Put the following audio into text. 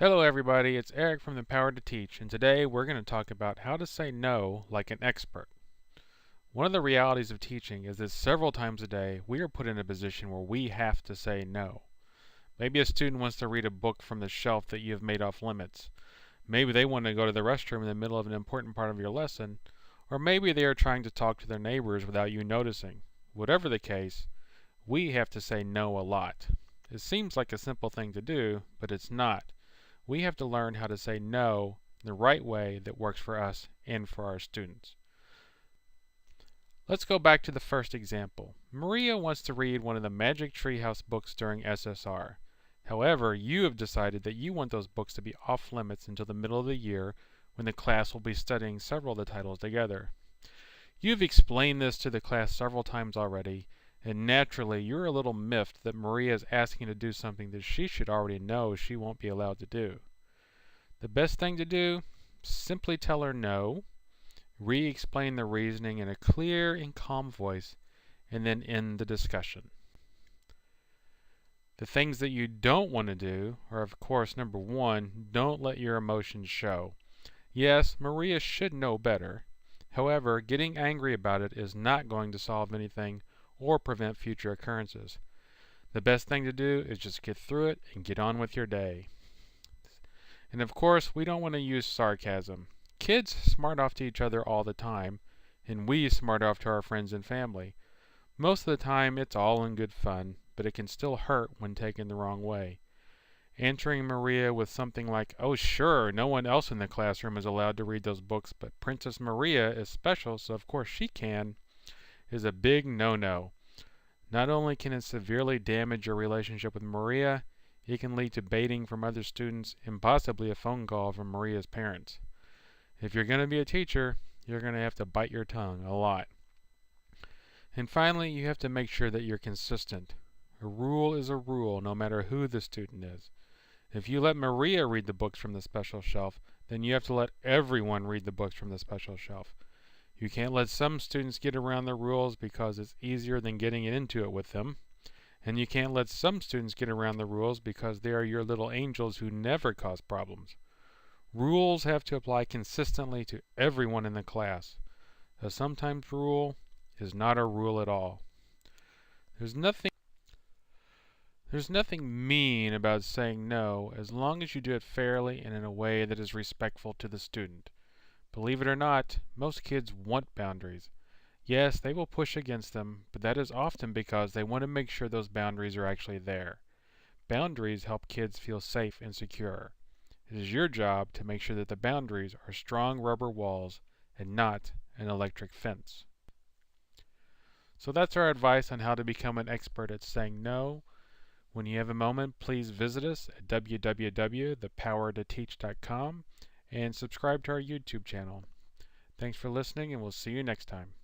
Hello everybody, it's Eric from The Power to Teach, and today we're going to talk about how to say no like an expert. One of the realities of teaching is that several times a day we are put in a position where we have to say no. Maybe a student wants to read a book from the shelf that you have made off limits. Maybe they want to go to the restroom in the middle of an important part of your lesson, or maybe they are trying to talk to their neighbors without you noticing. Whatever the case, we have to say no a lot. It seems like a simple thing to do, but it's not. We have to learn how to say no in the right way that works for us and for our students. Let's go back to the first example. Maria wants to read one of the Magic Treehouse books during SSR. However, you have decided that you want those books to be off limits until the middle of the year when the class will be studying several of the titles together. You've explained this to the class several times already, and naturally you're a little miffed that Maria is asking to do something that she should already know she won't be allowed to do. The best thing to do? Simply tell her no, re-explain the reasoning in a clear and calm voice, and then end the discussion. The things that you don't want to do are, of course, number one, don't let your emotions show. Yes, Maria should know better. However, getting angry about it is not going to solve anything or prevent future occurrences. The best thing to do is just get through it and get on with your day. And of course, we don't want to use sarcasm. Kids smart off to each other all the time, and we smart off to our friends and family. Most of the time, it's all in good fun, but it can still hurt when taken the wrong way. Answering Maria with something like, "Oh sure, no one else in the classroom is allowed to read those books, but Princess Maria is special, so of course she can," is a big no-no. Not only can it severely damage your relationship with Maria, it can lead to baiting from other students and possibly a phone call from Maria's parents. If you're going to be a teacher, you're going to have to bite your tongue a lot. And finally, you have to make sure that you're consistent. A rule is a rule, no matter who the student is. If you let Maria read the books from the special shelf, then you have to let everyone read the books from the special shelf. You can't let some students get around the rules because it's easier than getting into it with them. And you can't let some students get around the rules because they are your little angels who never cause problems. Rules have to apply consistently to everyone in the class. A sometimes rule is not a rule at all. There's nothing mean about saying no as long as you do it fairly and in a way that is respectful to the student. Believe it or not, most kids want boundaries. Yes, they will push against them, but that is often because they want to make sure those boundaries are actually there. Boundaries help kids feel safe and secure. It is your job to make sure that the boundaries are strong rubber walls and not an electric fence. So that's our advice on how to become an expert at saying no. When you have a moment, please visit us at www.thepowertoteach.com and subscribe to our YouTube channel. Thanks for listening, and we'll see you next time.